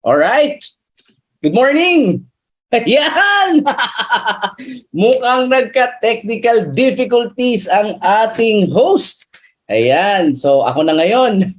All right. Good morning. Yan! Mukhang nagka-technical difficulties ang ating host. Ayan. So ako na ngayon.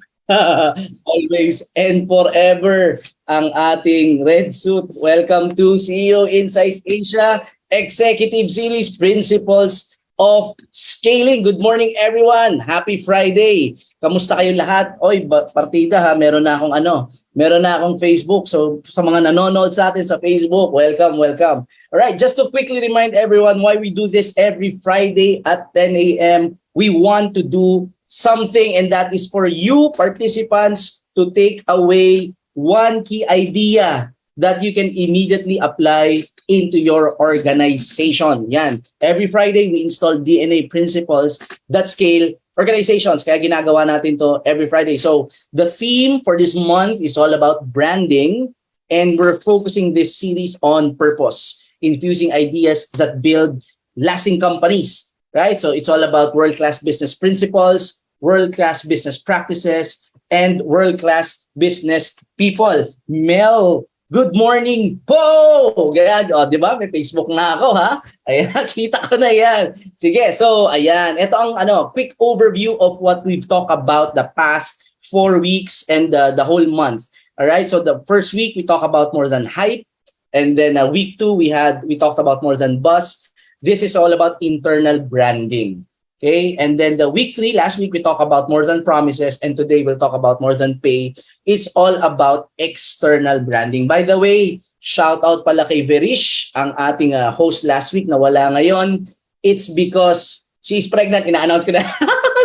Always and forever ang ating red suit. Welcome to CEO Insights Asia Executive Series Principles of Scaling. Good morning everyone. Happy Friday. Kamusta kayong lahat? Oy, partida ha. Meron na akong Facebook. So sa mga nanonood sa atin sa Facebook, welcome. All right, just to quickly remind everyone why we do this every Friday at 10 a.m. We want to do something, and that is for you participants to take away one key idea that you can immediately apply into your organization. Yan. Every Friday, we install DNA principles that scale organizations. Kaya ginagawa natin to every Friday. So the theme for this month is all about branding, and we're focusing this series on purpose, infusing ideas that build lasting companies, right? So it's all about world-class business principles, world-class business practices, and world-class business people. Mel, good morning po! Ganyan, o, di ba? May Facebook na ako, ha? Ayan, kita ko na yan. Sige, so, ayan. Ito ang quick overview of what we've talked about the past 4 weeks and the whole month. All right, so the first week, we talked about more than hype. And then week 2, we talked about more than buzz. This is all about internal branding. Okay, and then the week 3, last week we talked about more than promises, and today we'll talk about more than pay. It's all about external branding. By the way, shout out pala kay Verish, ang ating host last week na wala ngayon. It's because she's pregnant. Ina-announce ko na.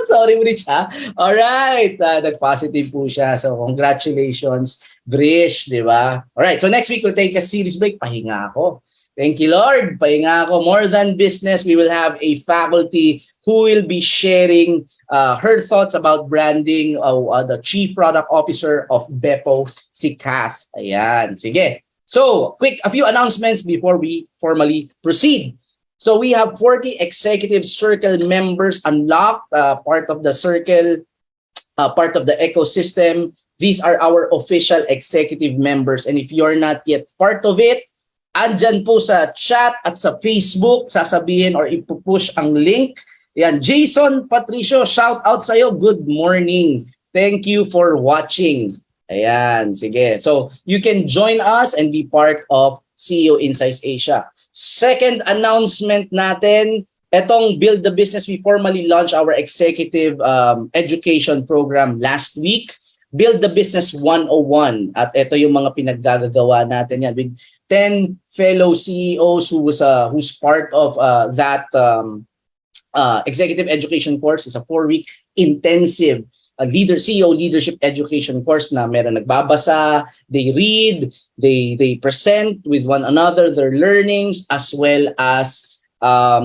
Sorry, Verish, ha? Alright, nag-positive po siya. So congratulations, Verish, di ba? Alright, so next week we'll take a series break. Pahinga ako. Thank you, Lord. Pahinga ako. More than business, we will have a faculty who will be sharing her thoughts about branding, the Chief Product Officer of Beppo, si Kath. Ayan, sige. So, a few announcements before we formally proceed. So, we have 40 Executive Circle members unlocked, part of the circle, part of the ecosystem. These are our official executive members. And if you're not yet part of it, andyan po sa chat at sa Facebook, sasabihin or ipupush ang link. Yan, Jason Patricio, shout out sa'yo. Good morning. Thank you for watching. Ayan, sige. So, you can join us and be part of CEO Insights Asia. Second announcement natin, etong Build the Business, we formally launched our executive education program last week. Build the Business 101. At ito yung mga pinaggagawa natin yan with 10 fellow CEOs who's part of that executive education course. Is a 4-week intensive CEO leadership education course na meron nagbabasa, they read, they present with one another their learnings, as well as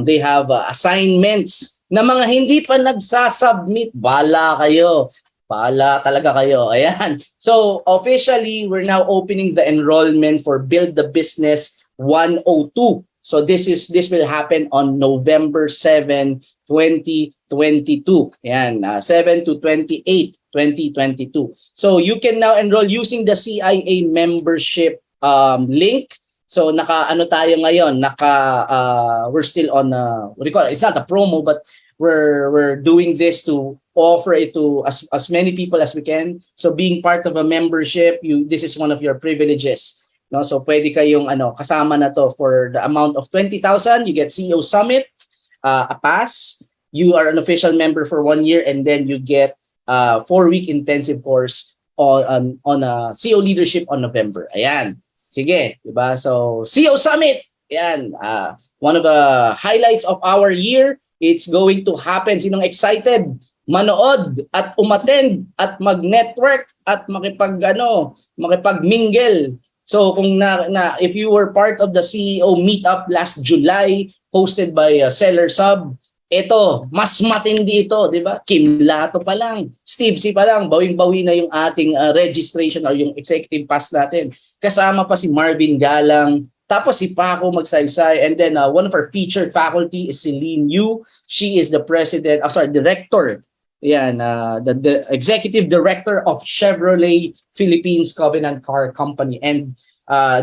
they have assignments na mga hindi pa nagsasubmit. Bala kayo. Bala talaga kayo. Ayan. So officially, we're now opening the enrollment for Build the Business 102. So this will happen on November 7, 2022. Yan, 7 to 28, 2022. So you can now enroll using the CIA membership link. So naka-ano tayo ngayon, we're still on what do you call it? It's not a promo, but we're doing this to offer it to as many people as we can. So being part of a membership, this is one of your privileges. No, so pwede kayong kasama na to for the amount of 20,000. You get CEO Summit, a pass. You are an official member for 1 year, and then you get 4-week intensive course on CEO leadership on November. Ayan. Sige, diba? So CEO Summit. Ayan. One of the highlights of our year. It's going to happen. Sinong excited? Manood at umattend at mag-network at makipag-mingle. So kung if you were part of the CEO meetup last July hosted by Seller Sub, ito, mas matindi ito, di ba? Kim Lato pa lang, Steve C pa lang, bawing-bawi na yung ating registration or yung executive pass natin. Kasama pa si Marvin Galang, tapos si Paco Magsaysay, and then one of our featured faculty is Celine Yu. She is the director. Yan, the executive director of Chevrolet Philippines Covenant Car Company. And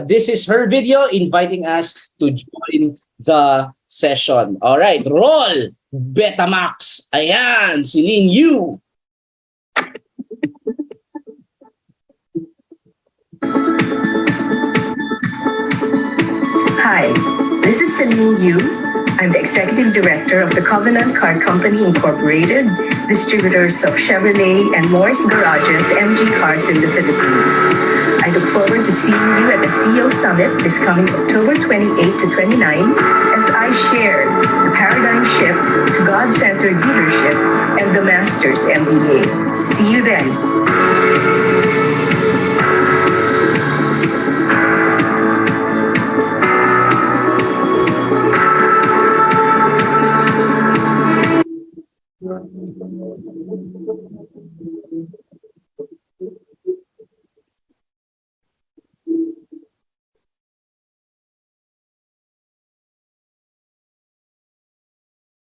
this is her video inviting us to join the session. All right, roll! Betamax. Ayan, Celine Yu. Hi, this is Celine Yu. I'm the Executive Director of the Covenant Car Company Incorporated, distributors of Chevrolet and Morris Garages MG cars in the Philippines. I look forward to seeing you at the CEO Summit this coming October 28 to 29 as I share the paradigm shift to God-centered leadership and the Master's MBA. See you then.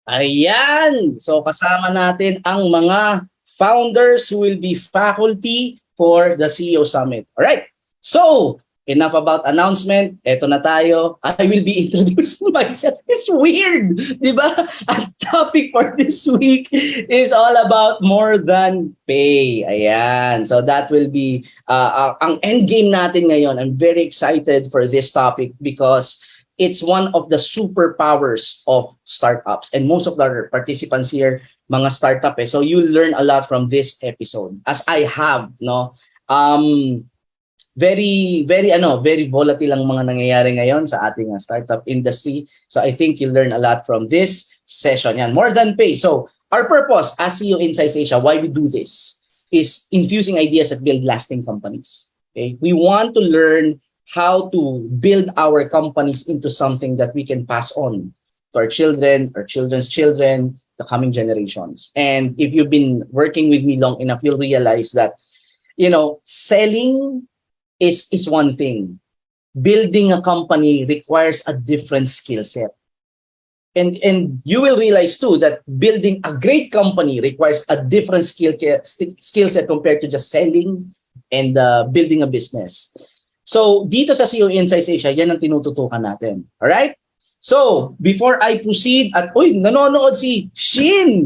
Ayan! So kasama natin ang mga founders who will be faculty for the CEO Summit. Alright, so enough about announcement. Eto na tayo. I will be introducing myself. It's weird, di ba? Ang topic for this week is all about more than pay. Ayan. So that will be ang end game natin ngayon. I'm very excited for this topic because it's one of the superpowers of startups. And most of the participants here, mga startup eh. So you'll learn a lot from this episode. As I have, no? Very volatile ang mga nangyayari ngayon sa ating startup industry. So I think you'll learn a lot from this session. Yan, more than pay. So our purpose as CEOInsight Asia, why we do this, is infusing ideas that build lasting companies. Okay? We want to learn how to build our companies into something that we can pass on to our children, our children's children, the coming generations. And if you've been working with me long enough, you'll realize that, selling is one thing. Building a company requires a different skill set. And you will realize too that building a great company requires a different skill set compared to just selling and building a business. So, dito sa CEOInsight Asia, yan ang tinututukan natin. Alright? So, before I proceed, nanonood si Shin!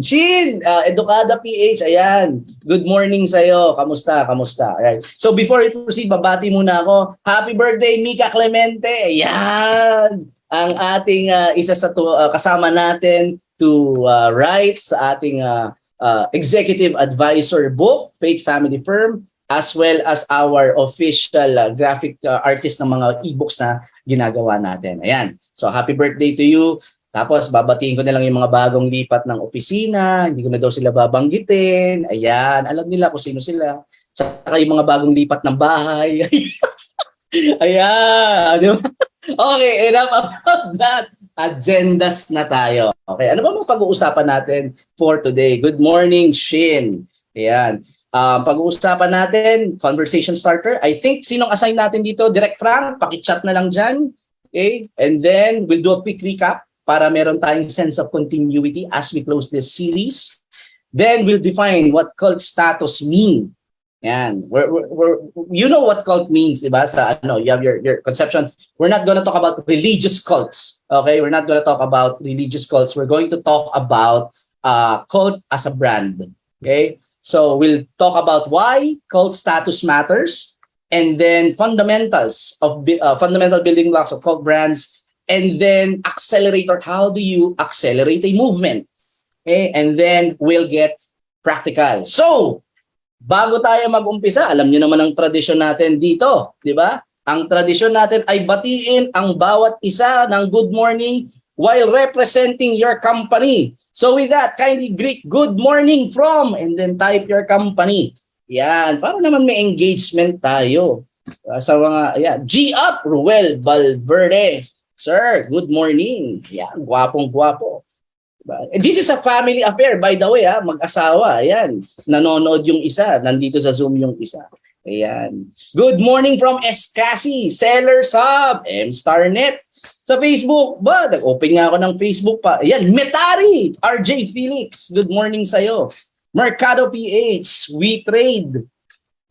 Edukada PH, ayan. Good morning sa'yo. Kamusta? Alright. So, before I proceed, babati muna ako. Happy birthday, Mika Clemente! Ayan! Ang ating isa sa kasama natin to write sa ating executive advisor book, Faith Family Firm, as well as our official graphic artist ng mga e-books na ginagawa natin. Ayan. So, happy birthday to you. Tapos babatiin ko na lang yung mga bagong lipat ng opisina, hindi ko na daw sila babanggitin. Ayan, alam nila kung sino sila. Saka yung mga bagong lipat ng bahay. Ayan, di ba? Okay, enough about that. Agendas na tayo. Okay, ano ba mga pag-uusapan natin for today? Good morning, Shin. Ayan. Pag-uusapan natin, conversation starter. I think, sinong assign natin dito? Direct Frank, pakichat na lang dyan. Okay? And then, we'll do a quick recap para meron tayong sense of continuity as we close this series. Then, we'll define what cult status mean. Yan. You know what cult means, di ba? Sa ano, you have your conception. We're not going to talk about religious cults. Okay? We're not going to talk about religious cults. We're going to talk about cult as a brand. Okay? So we'll talk about why cult status matters, and then fundamentals of fundamental building blocks of cult brands, and then accelerator. How do you accelerate a movement? Okay? And then we'll get practical. So, bago tayo mag-umpisa, alam niyo naman ang tradisyon natin dito, di ba? Ang tradisyon natin ay batiin ang bawat isa ng good morning while representing your company. So with that, kindly greet good morning from and then type your company. Yan, para naman may engagement tayo. Sa mga, G up, Ruel Valverde. Sir, good morning. Yan, gwapong-gwapo. This is a family affair, by the way, mag-asawa. Ayan, nanonood yung isa, nandito sa Zoom yung isa. Ayan. Good morning from Escasi, Seller Sub, M-Starnet. Sa Facebook, nag-open nga ako ng Facebook pa. Ayan, Metari, RJ Felix, good morning sa'yo. Mercado PH, We Trade.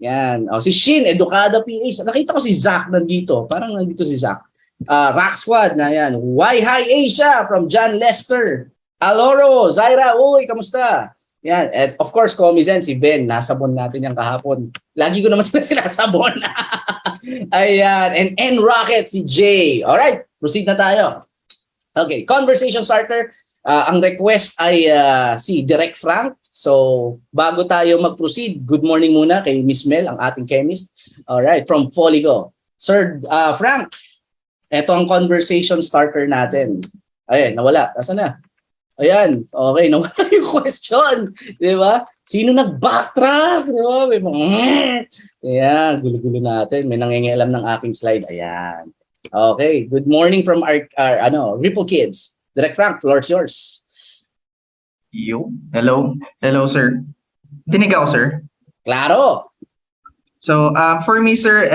Yan. O, si Shin, Educada PH. Nakita ko si Zach nandito. Parang nandito si Zach. Rock Squad na yan. Why Hi Asia from John Lester. Aloro, Zaira, uy, kamusta? Yan. At of course, Comizen, si Ben, nasabon natin yan kahapon. Lagi ko naman sila sinasabon. Ayan. And N-Rocket, si Jay. Alright, proceed na tayo. Okay, conversation starter. Ang request ay si Direct Frank. So, bago tayo mag-proceed, good morning muna kay Miss Mel, ang ating chemist. Alright, from Foligo. Sir Frank, eto ang conversation starter natin. Ayun, nawala. Nasaan na? Ayan, okay, nawala yung question. Di ba? Sino nag-backtrack? Di ba? Ayan, gulo-gulo natin. May nangingialam ng aking slide. Ayan. Okay, good morning from our Ripple Kids. Direct Frank, floor is yours. Hello. Hello, sir. Dinig ako, sir. Klaro. So, for me, sir,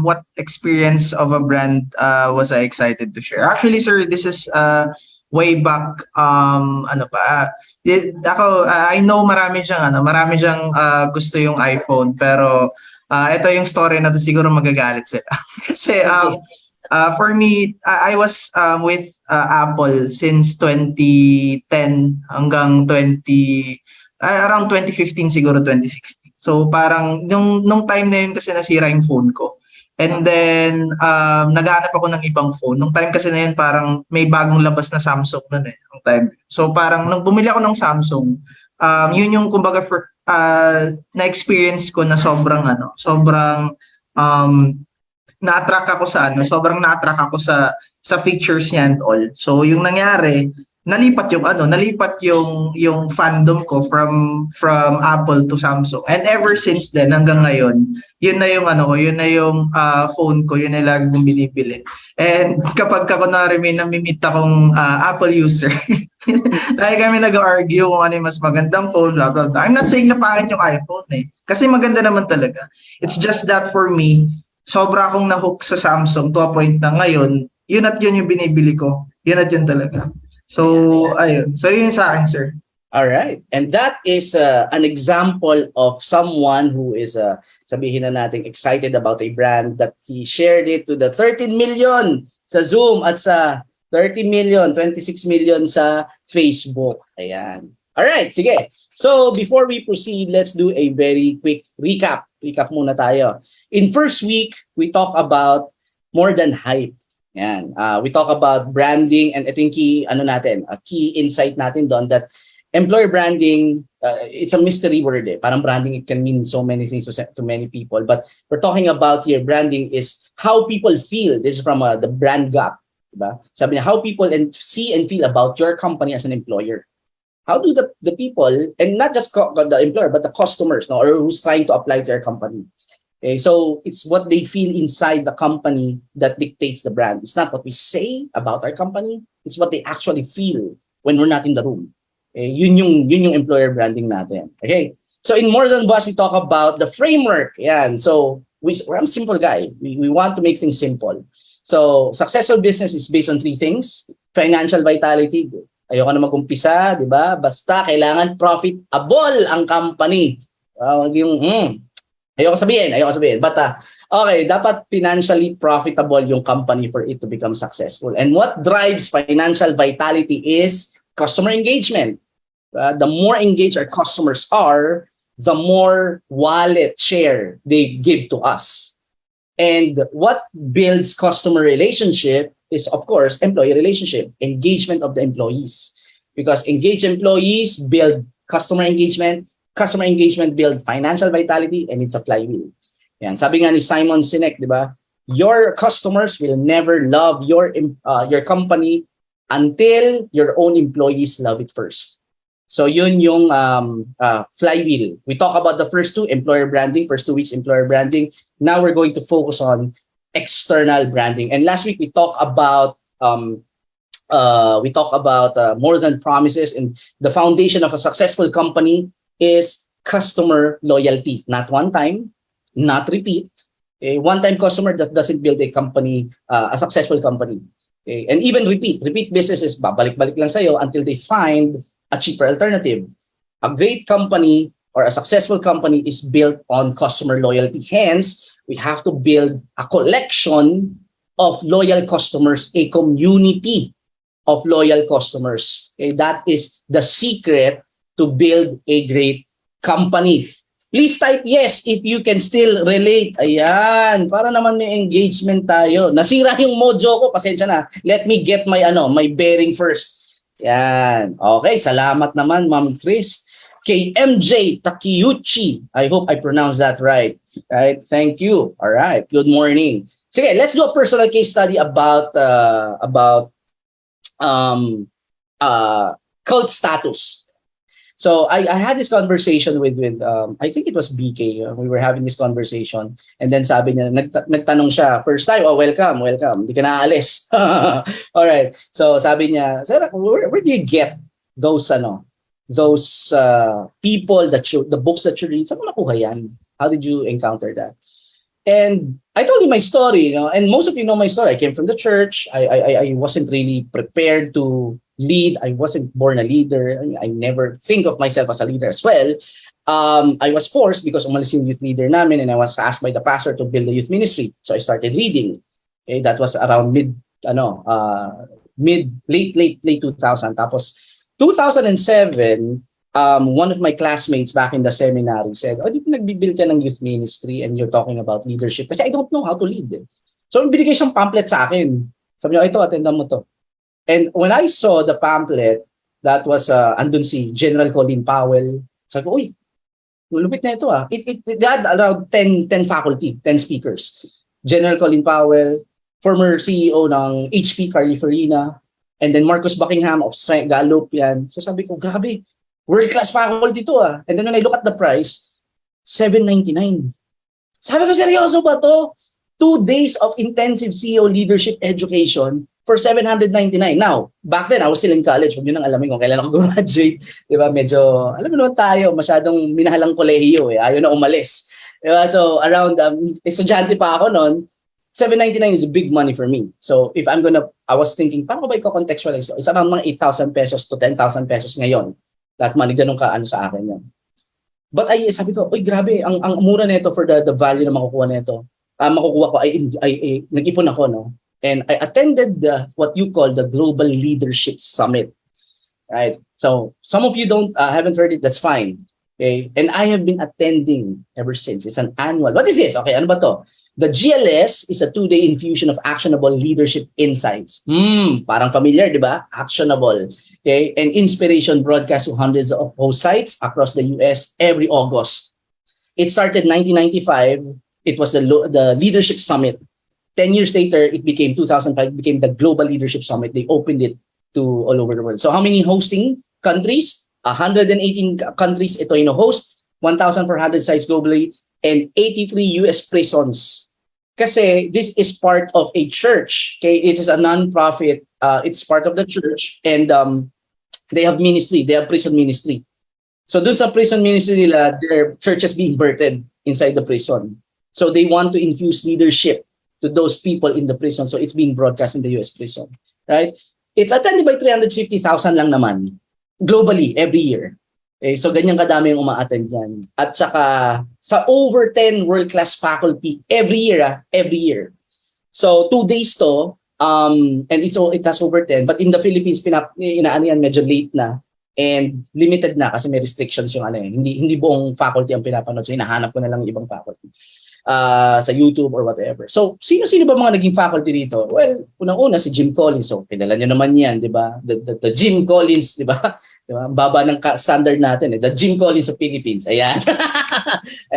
what experience of a brand was I excited to share? Actually, sir, this is way back, I know marami siyang gusto yung iPhone, pero ito yung story na to, siguro magagalit sila. Kasi for me, I was with Apple since 2010 hanggang around 2015 siguro 2016. So parang nung time na yun kasi nasira yung phone ko. And then naghahanap ako ng ibang phone. Nung time kasi na yun parang may bagong labas na Samsung nun nung time. So parang nung bumili ako ng Samsung, yun yung kumbaga na-experience ko na sobrang na-attract ako sa features niya and all. So yung nangyari, nalipat yung fandom ko from Apple to Samsung. And ever since then hanggang ngayon, yun na yung phone ko, yun na lagi kong binibili. And kapag kunwari may namimit akong Apple user, lagi kami nag-argue kung ano yung mas magandang phone, blah, blah, blah. I'm not saying na pangit yung iPhone kasi maganda naman talaga. It's just that for me, sobra akong na-hook sa Samsung to a point na ngayon, yun yung binibili ko. Yun talaga. So, ayun. So, yun sa akin, sir. All right. And that is an example of someone who is, sabihin na natin, excited about a brand that he shared it to the 13 million sa Zoom at sa 30 million, 26 million sa Facebook. Ayan. All right. Sige. So, before we proceed, let's do a very quick recap. Recap muna tayo. In first week, we talk about more than hype. Yan. We talk about branding, and I think key insight natin doon that employer branding, it's a mystery word. Parang branding, it can mean so many things to many people. But we're talking about here, branding is how people feel. This is from the brand gap. Diba? Sabi niya, how people see and feel about your company as an employer. How do the people, and not just the employer, but the customers, no, or who's trying to apply to your company. Okay, so it's what they feel inside the company that dictates the brand. It's not what we say about our company. It's what they actually feel when we're not in the room. Okay, yun yung employer branding natin. Okay, so in More Than Boss, we talk about the framework. Yan. So we're a simple guy. We want to make things simple. So successful business is based on 3 things. Financial vitality. Ayoko na mag-umpisa, di ba? Basta kailangan profitable ang company. Ayoko sabihin. But okay, dapat financially profitable yung company for it to become successful. And what drives financial vitality is customer engagement. The more engaged our customers are, the more wallet share they give to us. And what builds customer relationship is, of course, employee relationship, engagement of the employees. Because engaged employees build customer engagement build financial vitality, and it's a flywheel. Yan. Sabi nga ni Simon Sinek, di ba? Your customers will never love your company until your own employees love it first. So yun yung flywheel. We talk about the first 2, employer branding, first 2 weeks, employer branding. Now we're going to focus on external branding. And last week we talked about more than promises, and the foundation of a successful company is customer loyalty. Not one time, not repeat. A one-time customer that doesn't build a company, a successful company. Okay? And even repeat businesses, babalik-balik lang sa'yo until they find a cheaper alternative. A great company or a successful company is built on customer loyalty. Hence, we have to build a collection of loyal customers, a community of loyal customers. Okay, that is the secret to build a great company. Please type yes if you can still relate. Ayan, para naman may engagement tayo. Nasira yung mojo ko, pasensya na. Let me get my bearing first. Yan. Okay, salamat naman, Ma'am Chris. Kay MJ Takiyuchi. I hope I pronounced that right. Right? Thank you. All right. Good morning. Sige, let's do a personal case study about cult status. So I had this conversation with I think it was BK. We were having this conversation, and then sabi niya, nagtanong siya first time, oh welcome, hindi ka na aalis. All right. So sabi niya, sir, where do you get those people the books that you read? Saan mo nakuha yan? How did you encounter that? And I told you my story, and most of you know my story. I came from the church. I wasn't really prepared to lead. I wasn't born a leader. I never think of myself as a leader as well. I was forced because umalis yung youth leader namin, and I was asked by the pastor to build a youth ministry. So I started leading. Okay, that was around late 2000. Tapos 2007, one of my classmates back in the seminary said, oh, di nagbibuild ka ng youth ministry and you're talking about leadership? Kasi I don't know how to lead. So binigay siyang pamphlet sa akin. Sabi niya, ito, attendan mo to. And when I saw the pamphlet, that was, andun si General Colin Powell. Sabi ko, uy, lupit na ito ah. They had around 10 faculty, 10 speakers. General Colin Powell, former CEO ng HP Carly Farina, and then Marcus Buckingham of Strength Gallup yan. So sabi ko, grabe, world-class faculty to ah. And then when I look at the price, $799. Sabi ko, seryoso ba to? 2 days of intensive CEO leadership education for $799. Now, back then, I was still in college. Huwag nyo nang alamin kung kailan ako graduate. Diba? Medyo, alam mo naman tayo, masyadong minahalang kolehiyo eh. Ayaw na umalis. Diba? So, around, estudyante pa ako noon, $799 is big money for me. So, if I'm I was thinking, paano ba i-contextualize? It's around mga 8,000 pesos to 10,000 pesos ngayon. That money, ganun ka ano sa akin yan. But sabi ko, uy, grabe, ang mura nito for the value na makukuha nito. Makukuha ko, nag-ipon ako, no? And I attended what you call the Global Leadership Summit. Right? So some of you haven't heard it, that's fine. Okay? And I have been attending ever since. It's an annual. What is this? Okay, ano ba to? The GLS is a 2-day infusion of actionable leadership insights. Parang familiar, di ba? Actionable. Okay? And inspiration broadcast to hundreds of host sites across the US every August. It started 1995. It was the Leadership Summit. 10 years later, it became 2005, it became the Global Leadership Summit. They opened it to all over the world. So how many hosting countries? 118 countries ito host, 1,400 sites globally, and 83 US prisons. Kasi this is part of a church. Okay, it is a non-profit. It's part of the church, and they have ministry. They have prison ministry. So dun sa prison ministry nila, their church is being birthed inside the prison. So they want to infuse leadership to those people in the prison. So it's being broadcast in the US prison, right? It's attended by 350,000 lang naman globally every year. Okay, so ganyan kadami yung uma-attend yan. At saka sa over 10 world-class faculty every year. So 2 days to, and it has over 10, but in the Philippines inaano yan medyo late na and limited na kasi may restrictions yung hindi buong faculty ang pinapanood. So hinahanap ko na lang yung ibang faculty sa YouTube or whatever. So, sino-sino ba mga naging faculty dito? Well, unang-una si Jim Collins. So, pinala nyo naman yan, di ba? The Jim Collins, di ba? Diba? Baba ng standard natin. The Jim Collins of Philippines. Ayan.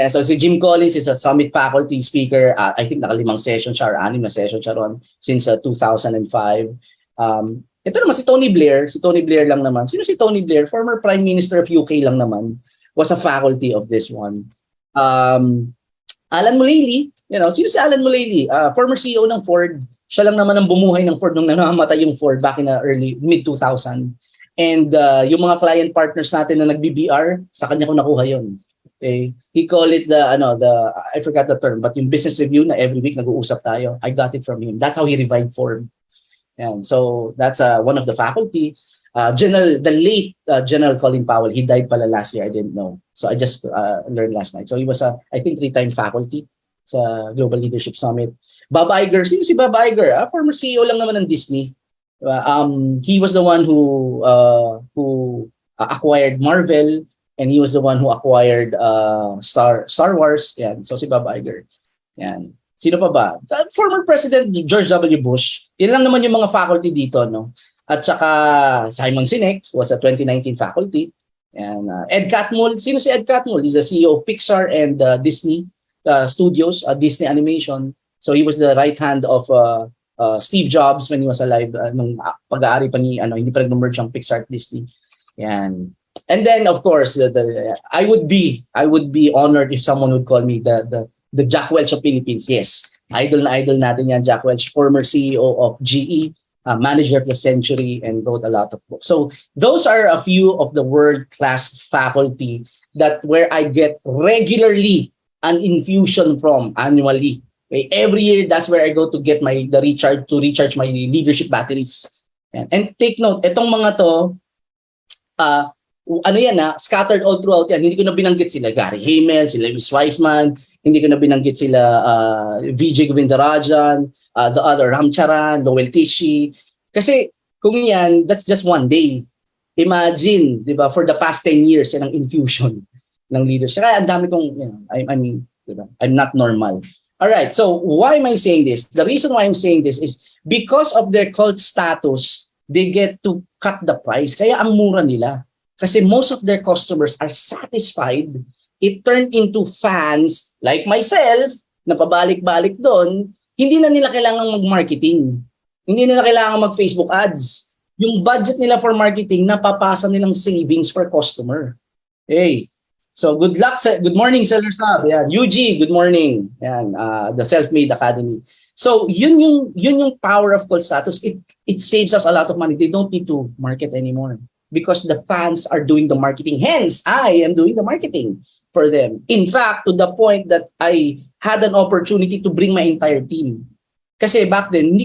So, si Jim Collins is a summit faculty speaker. I think naka-5 session siya or 6 na session siya ron since 2005. Ito naman si Tony Blair. Si Tony Blair lang naman. Sino si Tony Blair? Former Prime Minister of UK lang naman. Was a faculty of this one. Alan Mulally, sino si Alan Mulally? Former CEO ng Ford. Siya lang naman ang bumuhay ng Ford nung namamatay yung Ford back in the mid-2000. And yung mga client partners natin na nag-BBR, sa kanya ko nakuha yun. Okay? He called it I forgot the term, but yung business review na every week nag-uusap tayo, I got it from him. That's how he revived Ford. And so that's one of the faculty. The late General Colin Powell, he died pala last year, I didn't know. So I just learned last night. So he was I think 3-time faculty sa Global Leadership Summit. Bob Iger, sino si Bob Iger? Former CEO lang naman ng Disney. He was the one who acquired Marvel, and he was the one who acquired Star Wars. Yan. So si Bob Iger. Yan. Sino pa ba? Former President George W. Bush. Yan lang naman yung mga faculty dito, no? At saka Simon Sinek was a 2019 faculty. And Ed Catmull, sino si Ed Catmull? He's the CEO of Pixar and Disney Studios, Disney Animation. So he was the right hand of Steve Jobs when he was alive nung pag-aari pa ni hindi pa nag-merge ang Pixar at Disney. Yan. And then of course I would be honored if someone would call me the Jack Welch of Philippines. Yes. Idol na idol natin yan, Jack Welch, former CEO of GE. Manager of the century, and wrote a lot of books. So those are a few of the world-class faculty that where I get regularly an infusion from annually. Okay? Every year, that's where I go to get recharge my leadership batteries. And take note, itong mga to, scattered all throughout yan. Hindi ko na binanggit sila Gary Hamel, sila Luis Weissman, hindi ko na binanggit sila Vijay Govindarajan, the other Ramcharan, Noel Tishi. Kasi kung yan, that's just one day. Imagine, di ba, for the past 10 years, yan ang infusion ng leadership. Kaya ang dami kong, diba, I'm not normal. All right, so why am I saying this? The reason why I'm saying this is because of their cult status, they get to cut the price. Kaya ang mura nila. Kasi most of their customers are satisfied. It turned into fans like myself na pabalik-balik doon. Hindi na nila kailangan mag-marketing. Hindi nila kailangan mag-Facebook ads. Yung budget nila for marketing, napapasa nilang savings per customer. Hey, so good morning, Seller Sab. Yan. UG, good morning. Yan, the Self-Made Academy. So yun yung power of cult status. It saves us a lot of money. They don't need to market anymore because the fans are doing the marketing. Hence, I am doing the marketing for them. In fact, to the point that I had an opportunity to bring my entire team. Kasi back then,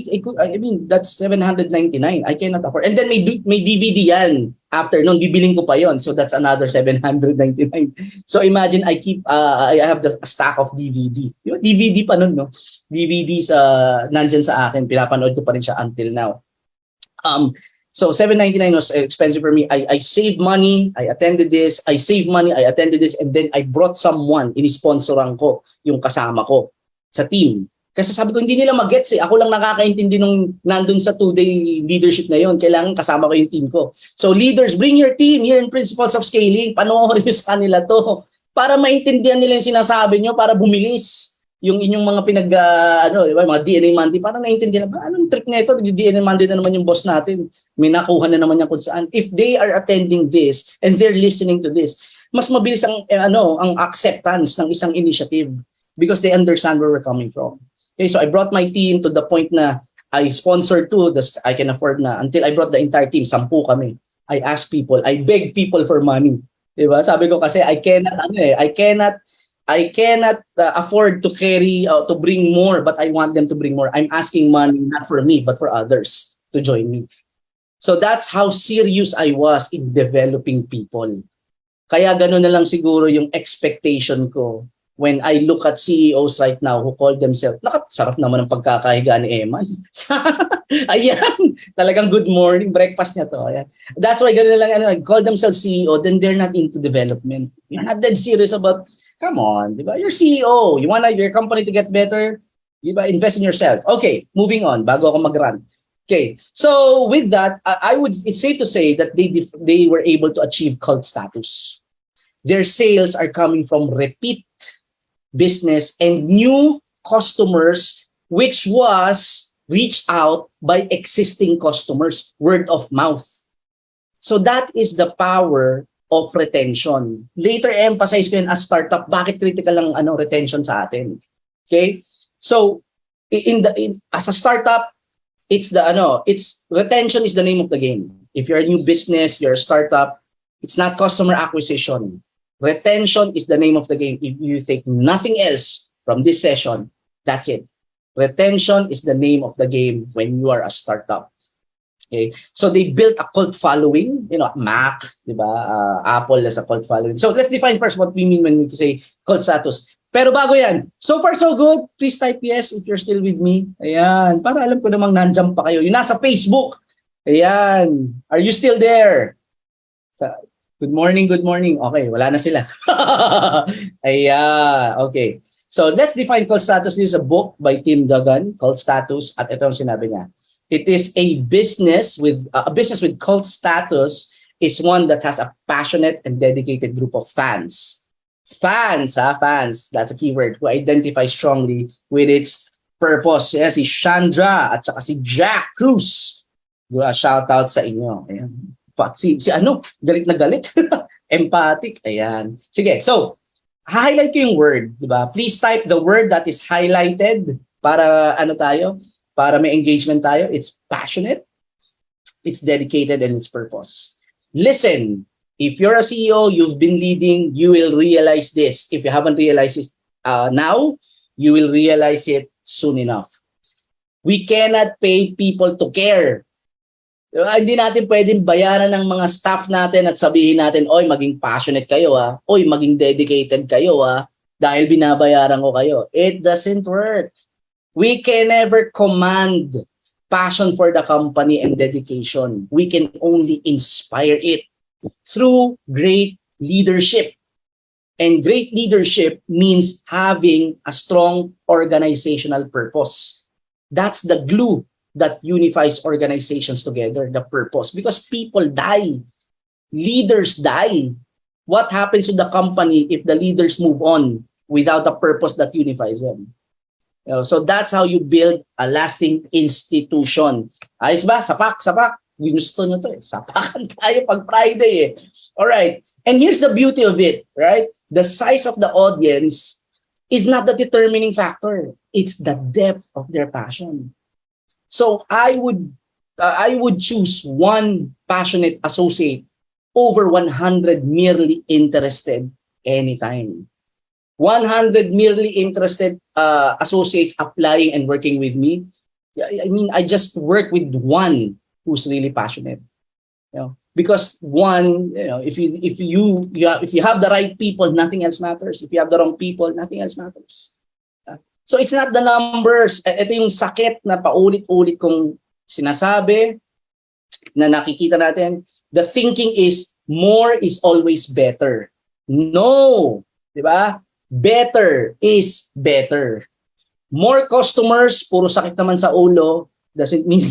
that's $799. I cannot afford. And then may DVD yan. After noon, bibiling ko pa yon. So that's another $799. So imagine I have a stack of DVD. DVD pa nun, no? DVDs nandyan sa akin. Pinapanood ko pa rin siya until now. So $799 was expensive for me. I saved money. I attended this. I saved money. I attended this. And then I brought someone. Inisponsoran ko yung kasama ko sa team. Kasi sabi ko, hindi nila mag-gets eh. Ako lang nakakaintindi nung nandun sa 2-day leadership na yon. Kailangan kasama ko yung team ko. So leaders, bring your team here in Principles of Scaling. Panoorin nyo sa kanila to. Para maintindihan nila yung sinasabi nyo, para bumilis. yung inyong mga di ba, mga DNA Monday, parang naiintindihan ba, anong trick na ito? DNA Monday na naman yung boss natin. May nakuha na naman yan kung saan. If they are attending this and they're listening to this, mas mabilis ang acceptance ng isang initiative because they understand where we're coming from. Okay, so I brought my team to the point na I sponsored I can afford na, until I brought the entire team, 10 kami. I ask people, I beg people for money. Diba? Sabi ko kasi I cannot afford to carry, to bring more, but I want them to bring more. I'm asking money not for me, but for others to join me. So that's how serious I was in developing people. Kaya gano'n na lang siguro yung expectation ko when I look at CEOs right now who call themselves, sarap naman ang pagkakahiga ni Eman. Ayan, talagang good morning, breakfast niya to. Ayan. That's why gano'n na lang, call themselves CEO, then they're not into development. You're not that serious about, come on, di ba? You're CEO. You want your company to get better? Di ba? Invest in yourself. Okay, moving on, bago ako mag-run. Okay, so with that, it's safe to say that they were able to achieve cult status. Their sales are coming from repeat business and new customers, which was reached out by existing customers, word of mouth. So that is the power of retention. Later emphasize ko yun as startup, bakit critical ang retention sa atin. Okay? So as a startup, it's retention is the name of the game. If you're a new business, you're a startup, it's not customer acquisition. Retention is the name of the game. If you take nothing else from this session, that's it. Retention is the name of the game when you are a startup. Okay, so they built a cult following. Mac, diba? Apple has a cult following. So let's define first what we mean when we say cult status. Pero bago yan, so far so good. Please type yes if you're still with me. Ayan, para alam ko namang nandiyan pa kayo. Yung nasa Facebook. Ayan, are you still there? Good morning, good morning. Okay, wala na sila. Ayan, okay. So let's define cult status. This is a book by Tim Duggan, Cult Status. At ito ang sinabi niya. It is a business with cult status is one that has a passionate and dedicated group of fans. Fans. That's a keyword who identify strongly with its purpose. Yes, si Chandra at saka si Jack Cruz. Shout out sa inyo. Ayan. Galit na galit. Empathic. Ayan. Sige, so, highlight ko yung word, di ba? Please type the word that is highlighted para para may engagement tayo. It's passionate, it's dedicated, and it's purpose. Listen, if you're a CEO, you've been leading, you will realize this. If you haven't realized it now, you will realize it soon enough. We cannot pay people to care. Hindi natin pwedeng bayaran ng mga staff natin at sabihin natin, oy, maging passionate kayo oy, maging dedicated kayo dahil binabayaran ko kayo. It doesn't work. We can never command passion for the company and dedication. We can only inspire it through great leadership. And great leadership means having a strong organizational purpose. That's the glue that unifies organizations together, the purpose. Because people die. Leaders die. What happens to the company if the leaders move on without a purpose that unifies them? So that's how you build a lasting institution. Ayos ba? Sapak. Ginusto nyo to Sapakan tayo pag Friday Alright. And here's the beauty of it, right? The size of the audience is not the determining factor. It's the depth of their passion. So I would choose one passionate associate over 100 merely interested anytime. 100 merely interested associates applying and working with me. I mean, I just work with one who's really passionate. Because one, if you have the right people, nothing else matters. If you have the wrong people, nothing else matters. So it's not the numbers. Ito yung sakit na paulit-ulit kong sinasabi na nakikita natin. The thinking is more is always better. No, di ba? Better is better. More customers, puro sakit naman sa ulo, doesn't mean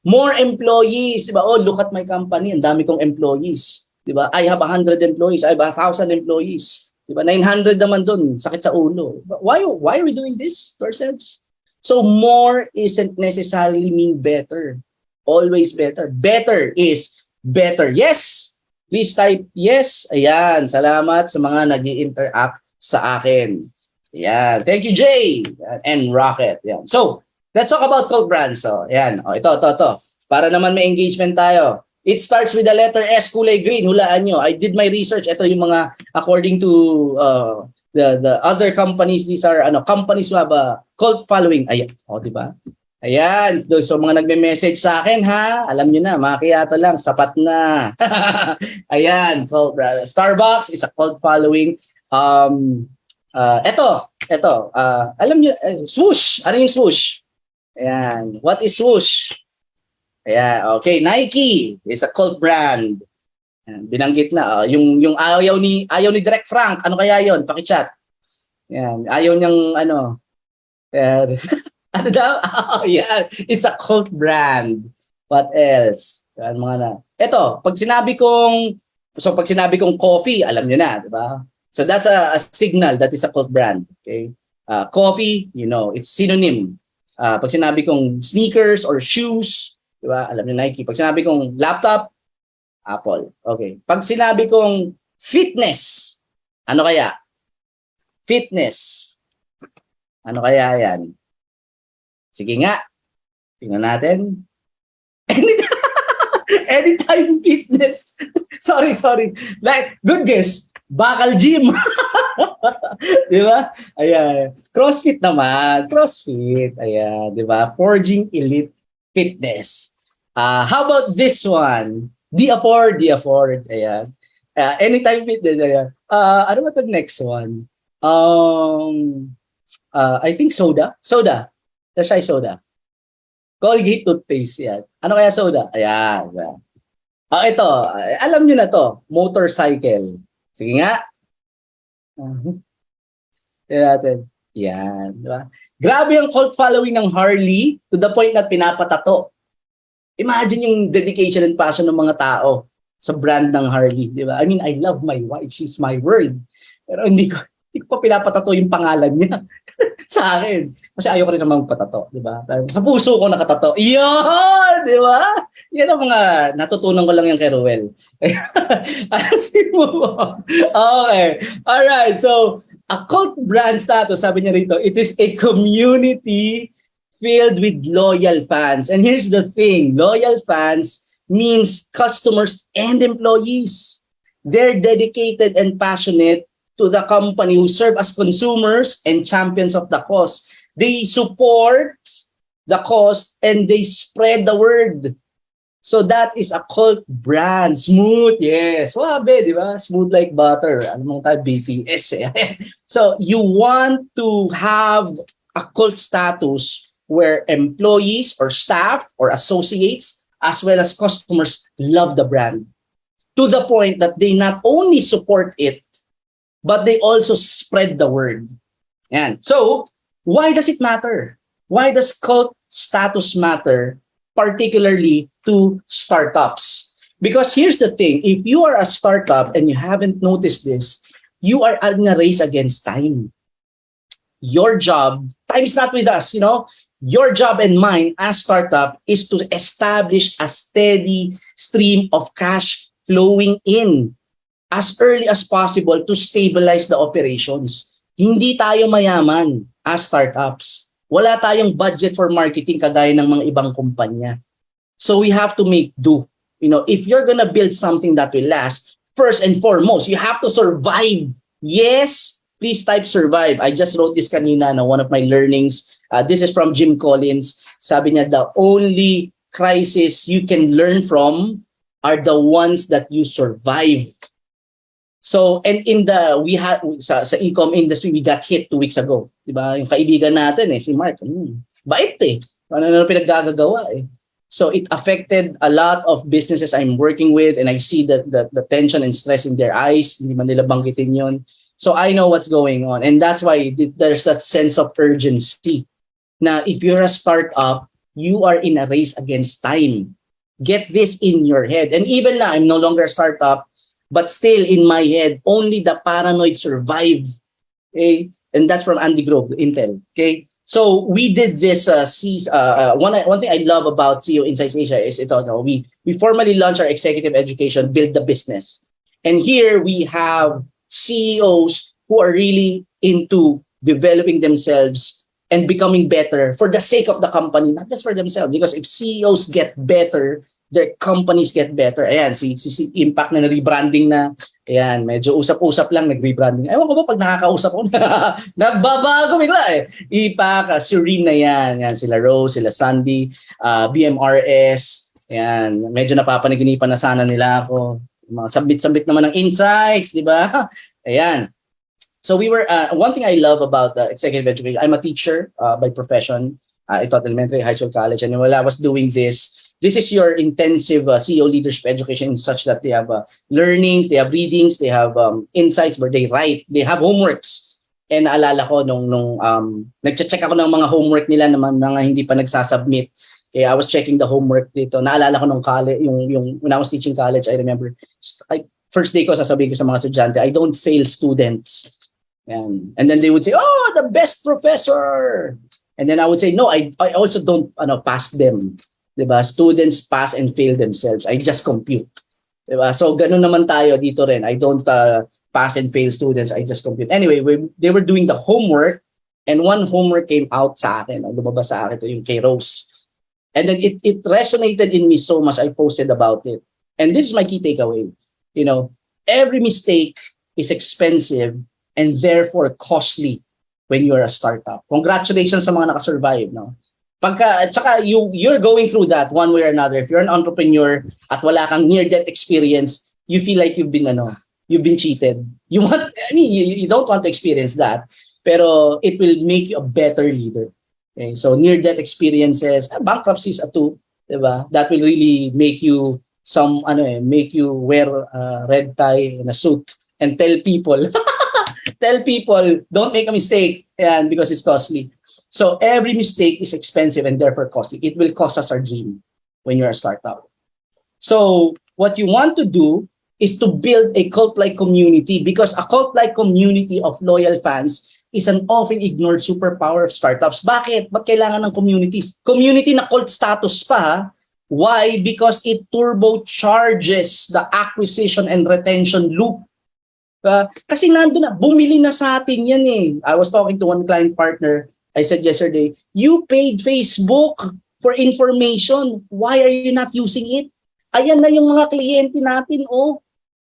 more employees, di ba? Oh, look at my company, ang dami kong employees, di ba? I have 100 employees, I have 1,000 employees. Diba? 900 naman dun, sakit sa ulo. But why are we doing this to ourselves? So more isn't necessarily mean better. Always better. Better is better. Yes! Please type yes. Ayan. Salamat sa mga nag-i-interact sa akin. Ayan. Thank you, Jay. And Rocket. Ayan. So, let's talk about cult brands. So, ayan. O, ito. Para naman may engagement tayo. It starts with the letter S, kulay green. Hulaan nyo. I did my research. Ito yung mga, according to the other companies, these are companies who have a cult following. Ayan. O, di ba? Ayan. So, mga nagme-message sa akin, ha? Alam nyo na, makiyato lang. Sapat na. Ayan. Cult brand. Starbucks is a cult following. Ito. Alam nyo, swoosh. Ano yung swoosh? Ayan. What is swoosh? Ayan, okay, Nike is a cult brand. Ayan, binanggit na yung ayaw ni Direk Frank, ano kaya 'yon? Paki-chat. Ayan, ayaw niyang ano daw? Yeah, it's a cult brand. What else? Ayan, mga na. Ito, pag sinabi kong coffee, alam niyo na, 'di ba? So that's a signal that is a cult brand, okay? Coffee, it's synonym. Pag sinabi kong sneakers or shoes, diba? Alam niyo Nike. Pag sinabi kong laptop, Apple. Okay. Pag sinabi kong fitness, ano kaya? Fitness. Ano kaya yan? Sige nga. Tingnan natin. Anytime fitness. Sorry. Like, good guess. Bakal gym. Diba? Ayan. CrossFit naman. CrossFit. Ayan. Diba? Forging Elite Fitness. How about this one? The Afford. Ayan. Anytime Fitness. Ayan. Ano ba the next one? I think soda. Let's try soda. Colgate toothpaste yan. Ano kaya soda? Ayan. Ito. Alam nyo na to. Motorcycle. Sige nga. Tignan natin. Yan. Diba? Grabe yung cult following ng Harley to the point na pinapatato. Imagine yung dedication and passion ng mga tao sa brand ng Harley, di ba? I mean, I love my wife, she's my world. Pero hindi ko pa pinapatato yung pangalan niya sa akin. Kasi ayoko rin naman magpatato, di ba? Sa puso ko nakatato. Iyon! Di ba? Yan ang mga natutunan ko lang yung kay Ruel. Okay. Alright, so a cult brand status, sabi niya rito, it is a community filled with loyal fans. And here's the thing, loyal fans means customers and employees. They're dedicated and passionate to the company who serve as consumers and champions of the cause. They support the cause and they spread the word. So that is a cult brand. Smooth, yes. Wabe, di ba? Smooth like butter. Ano mong tayo? BTS eh. So you want to have a cult status where employees or staff or associates as well as customers love the brand to the point that they not only support it, but they also spread the word. And so, why does it matter? Why does cult status matter, particularly to startups? Because here's the thing, if you are a startup and you haven't noticed this, you are in a race against time. Your job, time is not with us, Your job and mine as startup is to establish a steady stream of cash flowing in as early as possible to stabilize the operations. Hindi tayo mayaman as startups. Wala tayong budget for marketing kagaya ng mga ibang kumpanya. So we have to make do. If you're gonna build something that will last, first and foremost, you have to survive. Yes, please type survive. I just wrote this kanina na one of my learnings. This is from Jim Collins. Sabi niya, the only crisis you can learn from are the ones that you survive. So, and we had sa e-com industry, we got hit 2 weeks ago. Diba? Yung kaibigan natin si Mark. Bait Ano pinaggagawa So it affected a lot of businesses I'm working with, and I see that the tension and stress in their eyes. Hindi man nila banggitin yun. So I know what's going on. And that's why there's that sense of urgency. Now, if you're a startup, you are in a race against time. Get this in your head. And even now, I'm no longer a startup. But still, in my head, only the paranoid survive. Okay? And that's from Andy Grove, Intel. Okay? So we did this. One thing I love about CEO Insights Asia is we formally launched our executive education, build the business. And here we have CEOs who are really into developing themselves and becoming better for the sake of the company, not just for themselves. Because if CEOs get better, their companies get better. Ayan, si Impact na rebranding na. Ayan, medyo usap-usap lang, nag-rebranding. Ewan ko ba pag nakakausap ko na, nagbabago bigla eh. Impact, Serene na yan. Yan, sila Rose, sila Sandy, BMRS. Ayan, medyo napapanaginipan na sana nila ako. Mga sabit-sabit naman ng insights, di ba? Ayan. So we were, one thing I love about executive education, I'm a teacher by profession. I taught elementary, high school, college, and while I was doing this is your intensive CEO leadership education in such that they have learnings, they have readings, they have insights where they write, they have homeworks. And naalala ko nung nagche-check ako ng mga homework nila na mga hindi pa nagsasubmit. Okay, I was checking the homework dito. Naalala ko nung college, yung when I was teaching college, I remember, first day ko sasabihin ko sa mga estudyante, I don't fail students. And then they would say, oh, the best professor. And then I would say, no, I also don't pass them. Diba? Students pass and fail themselves. I just compute. Diba? So ganun naman tayo dito rin. I don't pass and fail students. I just compute. Anyway, they were doing the homework and one homework came out sa akin. Lumabas sa akin ito yung kay Rose. And then it resonated in me so much. I posted about it. And this is my key takeaway. Every mistake is expensive and therefore costly when you're a startup. Congratulations sa mga nakasurvive, no? Tsaka you're going through that one way or another. If you're an entrepreneur at wala kang near-death experience, you feel like you've been cheated. You don't want to experience that, pero it will make you a better leader. Okay? So near-death experiences, bankruptcies too, diba? That will really make you make you wear a red tie and a suit and tell people don't make a mistake, and because it's costly. So every mistake is expensive and therefore costly. It will cost us our dream when you're a startup. So what you want to do is to build a cult-like community, because a cult-like community of loyal fans is an often ignored superpower of startups. Bakit? Ba't kailangan ng community? Community na cult status pa. Why? Because it turbocharges the acquisition and retention loop. Kasi nandun na, bumili na sa atin yan eh. I was talking to one client partner. I said yesterday, you paid Facebook for information. Why are you not using it? Ayan na yung mga kliyente natin, oh.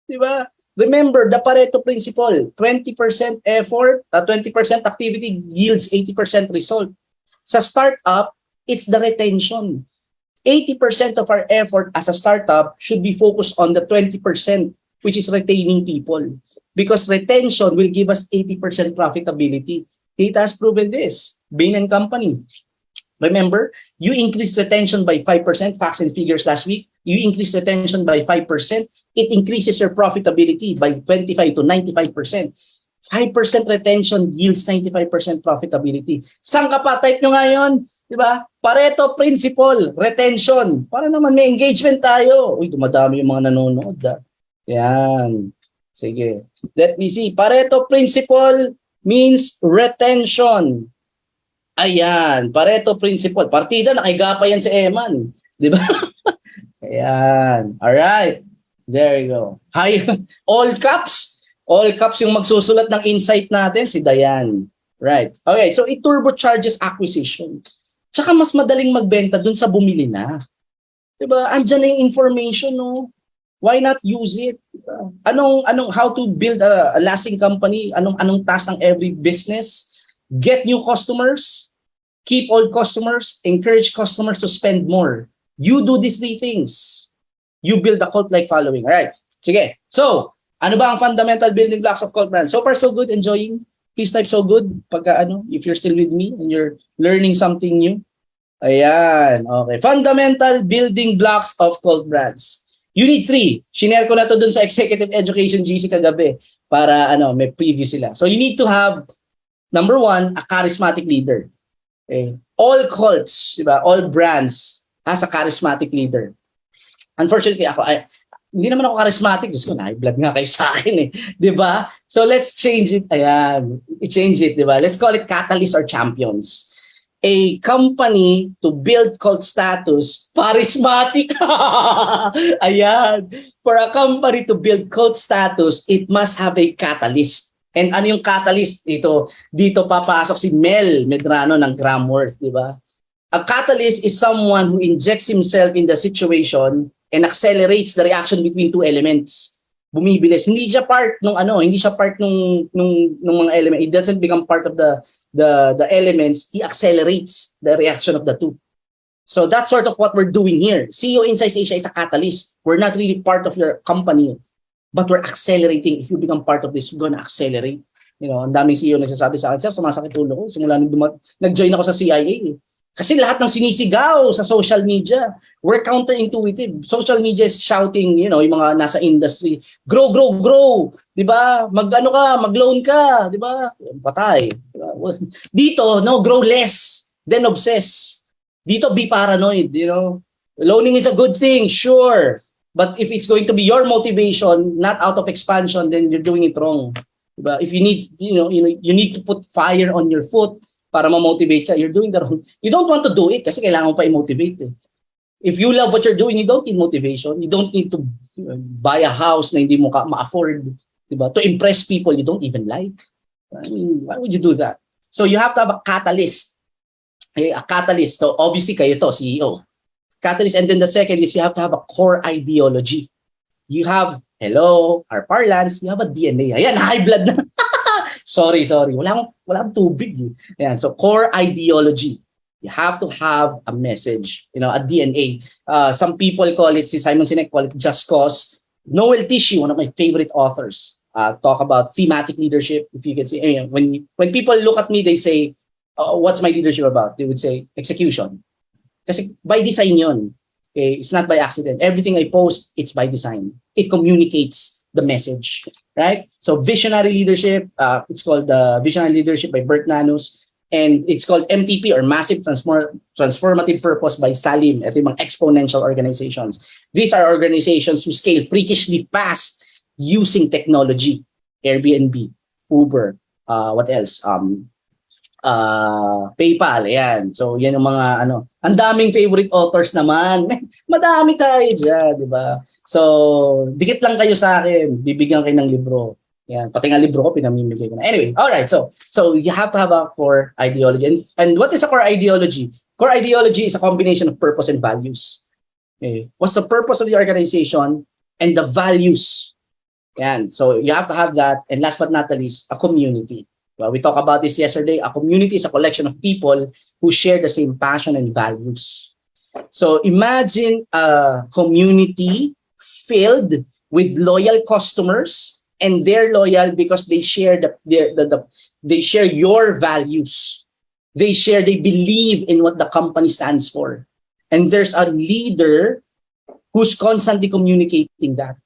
Diba? Remember, the Pareto principle, 20% effort, 20% activity yields 80% result. Sa startup, it's the retention. 80% of our effort as a startup should be focused on the 20%, which is retaining people. Because retention will give us 80% profitability. Data has proven this. Bain & Company. Remember, you increased retention by 5%, facts and figures last week. You increase retention by 5%. It increases your profitability by 25 to 95%. 5% retention yields 95% profitability. Saan ka pa? Type nyo ngayon. Diba? Pareto principle, retention. Para naman may engagement tayo. Uy, dumadami yung mga nanonood. Yan. Sige. Let me see. Pareto principle means retention. Ayan. Pareto principle. Partida, nakiga pa yan si Eman. Di ba? Ayan. Alright. There you go. Hi. All caps. All caps yung magsusulat ng insight natin, si Diane. Right. Okay. So, it turbocharges acquisition. Tsaka mas madaling magbenta dun sa bumili na. Di ba? Andyan na yung information, no? Why not use it? How to build a lasting company? Anong task ng every business? Get new customers, keep old customers, encourage customers to spend more. You do these three things. You build a cult-like following. All right. Sige. So, ano ba ang fundamental building blocks of cult brands? So far, so good. Enjoying? Please type so good if you're still with me and you're learning something new. Ayan. Okay. Fundamental building blocks of cult brands. You need 3. Shinare ko na to dun sa Executive Education GC kagabi para may preview sila. So you need to have, number 1, a charismatic leader. Okay? All cults, diba? All brands has a charismatic leader. Unfortunately, Hindi naman ako charismatic. Diyos ko, na-blood nga kayo sa akin eh. Di ba? So let's change it. Ayan. I-change it, di ba? Let's call it catalyst or champions. A company to build cult status, charismatic. Ayan. For a company to build cult status, it must have a catalyst. And ano yung catalyst? Dito papasok si Mel Medrano ng Gramworth, di ba? A catalyst is someone who injects himself in the situation and accelerates the reaction between two elements. Bumibilis. Hindi siya part nung mga element. It doesn't become part of the elements. He accelerates the reaction of the two. So that's sort of what we're doing here. CEOInsight Asia is a catalyst. We're not really part of your company, but we're accelerating. If you become part of this, we're gonna accelerate. Ang daming CEO nagsasabi sa akin, sir, sumasakit ulo ko. Simula nung nag-join ako sa CIA. Kasi lahat ng sinisigaw sa social media, we're counterintuitive. Social media is shouting, yung mga nasa industry, grow, grow, grow. 'Di ba? Mag-loan ka, 'di ba? Patay. Diba? Dito, no, grow less, then obsess. Dito, be paranoid, Loaning is a good thing, sure. But if it's going to be your motivation, not out of expansion, then you're doing it wrong. Diba? If you need, you need to put fire on your foot para ma-motivate ka, you're doing the wrong. You don't want to do it kasi kailangan mo pa i-motivate. If you love what you're doing, you don't need motivation. You don't need to buy a house na hindi mo ma-afford, diba? To impress people you don't even like. I mean, why would you do that? So you have to have a catalyst. Okay, a catalyst. So obviously kayo to, CEO. Catalyst. And then the second is you have to have a core ideology. You have, our parlance, you have a DNA. Ayan, high blood na. Sorry. Wala akong tubig. Ayan, so core ideology. You have to have a message, a DNA. Some people call it, si Simon Sinek call it just cause. Noel Tichy, one of my favorite authors, talk about thematic leadership. If you can see, when people look at me, they say, what's my leadership about? They would say, execution. Kasi by design yun. Okay? It's not by accident. Everything I post, it's by design. It communicates the message, right? So visionary leadership, it's called Visionary Leadership by Bert Nanus, and it's called MTP or Massive Transformative Purpose by Salim. Ito yung mga exponential organizations. These are organizations who scale freakishly fast using technology. Airbnb, Uber, what else? PayPal, ayan. So yan yung mga ang daming favorite authors naman. Madami tayo dyan, di ba? So, dikit lang kayo sa akin, bibigyan kayo ng libro. Yan, pati nga libro ko pinamimigay ko na. Anyway, all right. So you have to have a core ideology. And what is a core ideology? Core ideology is a combination of purpose and values. Okay. What's the purpose of the organization and the values? Yan. So you have to have that. And last but not the least, a community. Well, we talked about this yesterday. A community is a collection of people who share the same passion and values. So imagine a community filled with loyal customers, and they're loyal because they share they share your values. They believe in what the company stands for. And there's a leader who's constantly communicating that.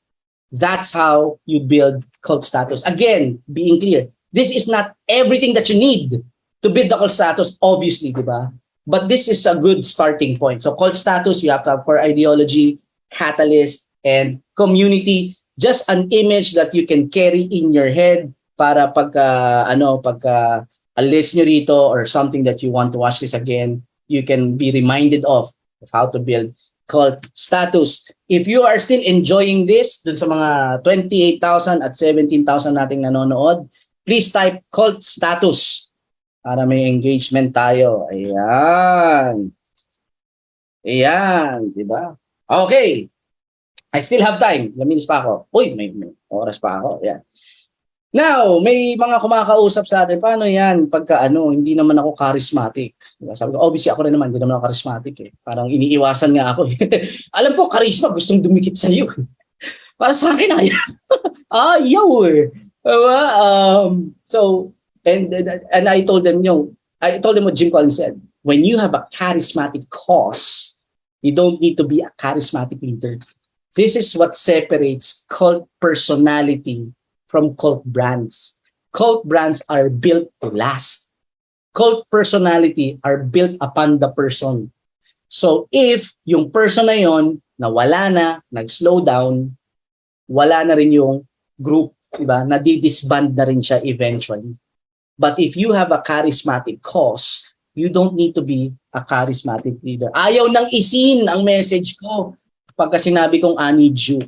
That's how you build cult status. Again, being clear. This is not everything that you need to build the cult status, obviously, diba? But this is a good starting point. So cult status, you have to have core ideology, catalyst, and community. Just an image that you can carry in your head para pagka alis nyo rito or something that you want to watch this again, you can be reminded of how to build cult status. If you are still enjoying this, dun sa mga 28,000 at 17,000 nating nanonood, please type cult status para may engagement tayo. Ayan. Ayan, di ba? Okay. I still have time. Laminis pa ako. Uy, may oras pa ako. Ayan. Now, may mga kumakausap sa atin. Paano yan? Pagka hindi naman ako charismatic. Diba? Sabi ko, obviously ako rin naman, hindi naman ako charismatic eh. Parang iniiwasan nga ako. Alam ko, charisma, gustong dumikit sa iyo. Para sa akin, ayaw eh. So, and I told them, what Jim Collins said, when you have a charismatic cause, you don't need to be a charismatic leader. This is what separates cult personality from cult brands. Cult brands are built to last. Cult personality are built upon the person. So if yung person na yon nawala na, nag-slow down, wala na rin yung group, diba? Nadidisband na rin siya eventually. But if you have a charismatic cause, you don't need to be a charismatic leader. Ayaw nang isin ang message ko pagka sinabi kong I need you.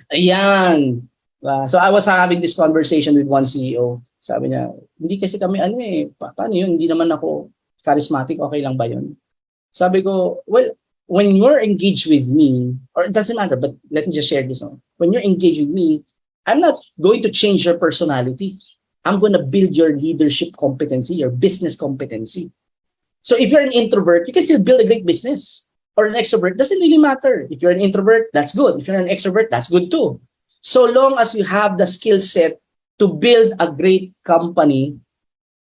Ayan. So I was having this conversation with one CEO. Sabi niya, hindi kasi kami paano yun? Hindi naman ako charismatic, okay lang ba yun? Sabi ko, well, when you're engaged with me, or it doesn't matter, but let me just share this one. When you're engaged with me, I'm not going to change your personality. I'm going to build your leadership competency, your business competency. So if you're an introvert, you can still build a great business. Or an extrovert, doesn't really matter. If you're an introvert, that's good. If you're an extrovert, that's good too. So long as you have the skill set to build a great company,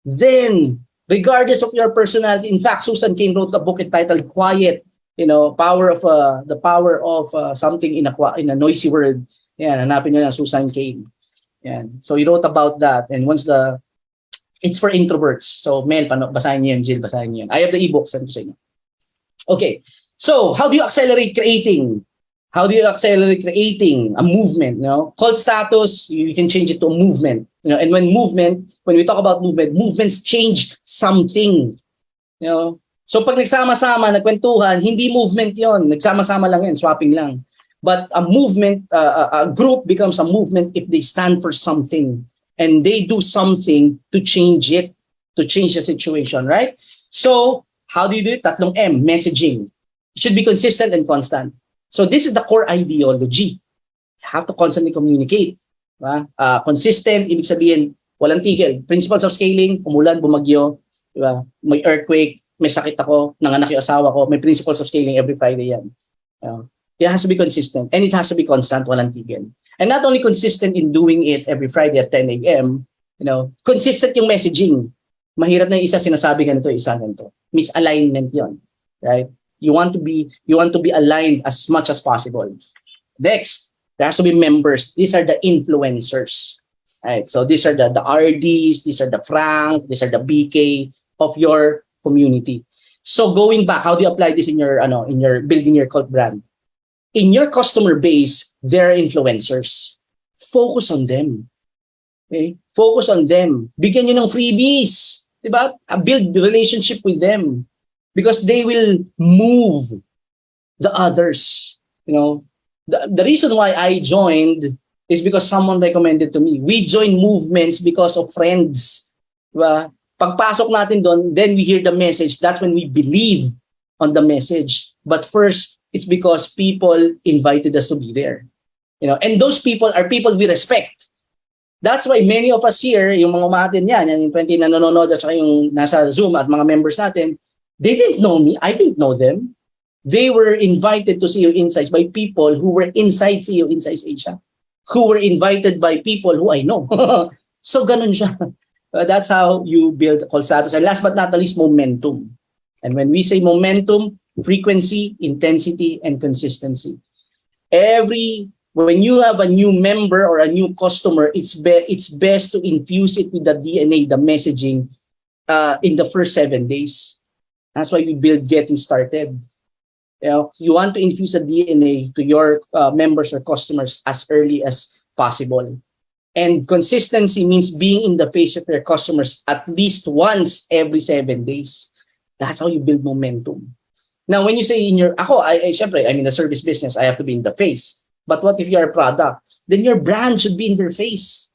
then regardless of your personality, in fact, Susan Cain wrote a book entitled Quiet, the power of something in a noisy world. Yan, hanapin niyo na Susan Cain. Yan. So he wrote about that, and it's for introverts. So Mel, basahin niyo yun, Jill, basahin niyo yun. I have the ebook, send ko sa inyo. Okay. So how do you accelerate creating? How do you accelerate creating a movement? Cult status, you can change it to a movement. And when we talk about movement, movements change something. So pag nagsama-sama, nagkwentuhan, hindi movement yon. Nagsama-sama lang yan, swapping lang. But a movement, a group becomes a movement if they stand for something and they do something to change it, to change the situation, right? So how do you do it? Tatlong M, messaging. It should be consistent and constant. So this is the core ideology. You have to constantly communicate. Consistent, ibig sabihin, walang tigil. Principles of scaling, umulan, bumagyo, diba? May earthquake, may sakit ako, nanganak yung asawa ko, may principles of scaling every Friday yan. It has to be consistent and it has to be constant, walang tigil. And not only consistent in doing it every Friday at 10 a.m., consistent yung messaging. Mahirap na yung isa sinasabi ganito, isa ganito. Misalignment yon, right? You want to be aligned as much as possible. Next, there has to be members. These are the influencers. Right? So these are the RDs, these are the Frank, these are the BK of your community. So going back, how do you apply this in your building your cult brand? In your customer base, there are influencers. Focus on them. Okay? Focus on them. Bigyan nyo ng freebies. Diba? Build the relationship with them. Because they will move the others. The reason why I joined is because someone recommended to me. We join movements because of friends. Diba? Pagpasok natin doon, then we hear the message. That's when we believe on the message. But first, it's because people invited us to be there. And those people are people we respect. That's why many of us here, yung mga umatin yan, yung 20 na nanonood at saka yung nasa Zoom at mga members natin, they didn't know me. I didn't know them. They were invited to CEOInsight by people who were inside CEOInsight Asia, who were invited by people who I know. So ganun siya. That's how you build cult status. And last but not least, momentum. And when we say momentum, frequency, intensity, and consistency. When you have a new member or a new customer, it's best to infuse it with the DNA, the messaging, in the first 7 days. That's why we build Getting Started. You want to infuse the DNA to your members or customers as early as possible. And consistency means being in the face of your customers at least once every 7 days. That's how you build momentum. Now, when you say syempre, I'm in the service business, I have to be in the face. But what if you're a product? Then your brand should be in their face.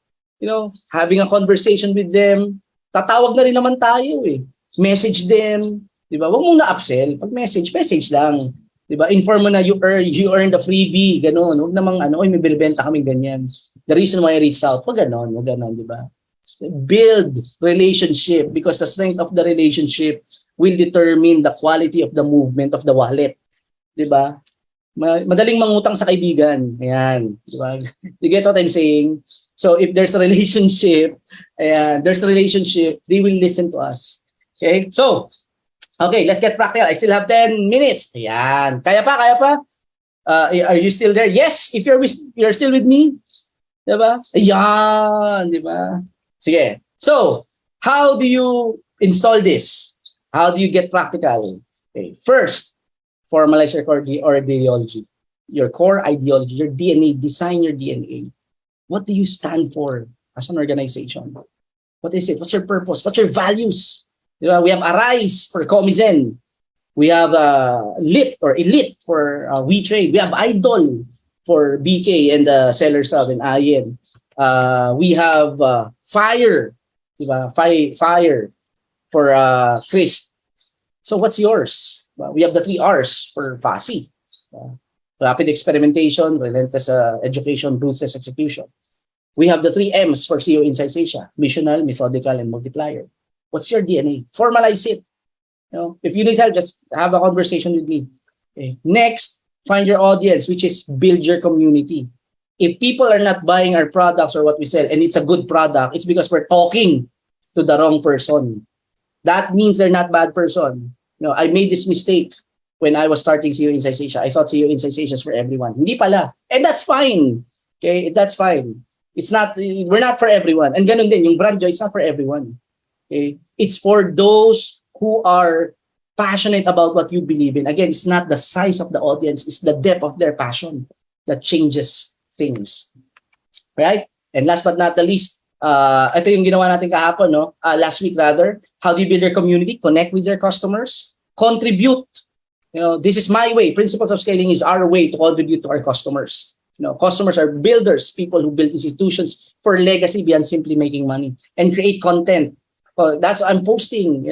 Having a conversation with them, tatawag na rin naman tayo eh. Message them, di ba? Huwag mong na-upsell. Pag message lang. Di ba? Inform mo na you earn the freebie, gano'n. Huwag namang may binibenta kami ganyan. The reason why I reached out, wag ganon, di ba? Build relationship because the strength of the relationship will determine the quality of the movement of the wallet. Di ba? Madaling mangutang sa kaibigan. Ayan. Di ba? You get what I'm saying? So if there's a relationship, they will listen to us. Okay? So, let's get practical. I still have 10 minutes. Ayan. Kaya pa? Are you still there? Yes, if you're still with me. Diba? Ayan. Diba? Sige. So, how do you install this? How do you get practical? Okay. First, formalize your core ideology. your core ideology, your DNA, design your DNA. What do you stand for as an organization? What is it? What's your purpose? What's your values? We have Arise for Comizen. We have Lit or Elite for WeTrade. We have Idol for BK and the Sellers Hub and IN. We have Fire, diba? Fire for Chris. So what's yours? We have the 3 R's for FASI. Rapid experimentation, relentless education, ruthless execution. We have the 3 M's for CEOInsight Asia: missional, methodical, and multiplier. What's your DNA? Formalize it. If you need help, just have a conversation with me. Okay. Next, find your audience, which is build your community. If people are not buying our products or what we sell, and it's a good product, it's because we're talking to the wrong person. That means they're not bad person. I made this mistake when I was starting CEOInsight Asia. I thought CEOInsight Asia is for everyone. Hindi pala. And that's fine. Okay, that's fine. We're not for everyone. And ganun din, yung brand joy, it's not for everyone. Okay? It's for those who are passionate about what you believe in. Again, it's not the size of the audience, it's the depth of their passion that changes things. Right? And last but not the least, ito yung ginawa natin kahapon, last week rather. How do you build your community? Connect with your customers. Contribute. This is my way. Principles of scaling is our way to contribute to our customers. Customers are builders, people who build institutions for legacy beyond simply making money, and create content. That's what I'm posting,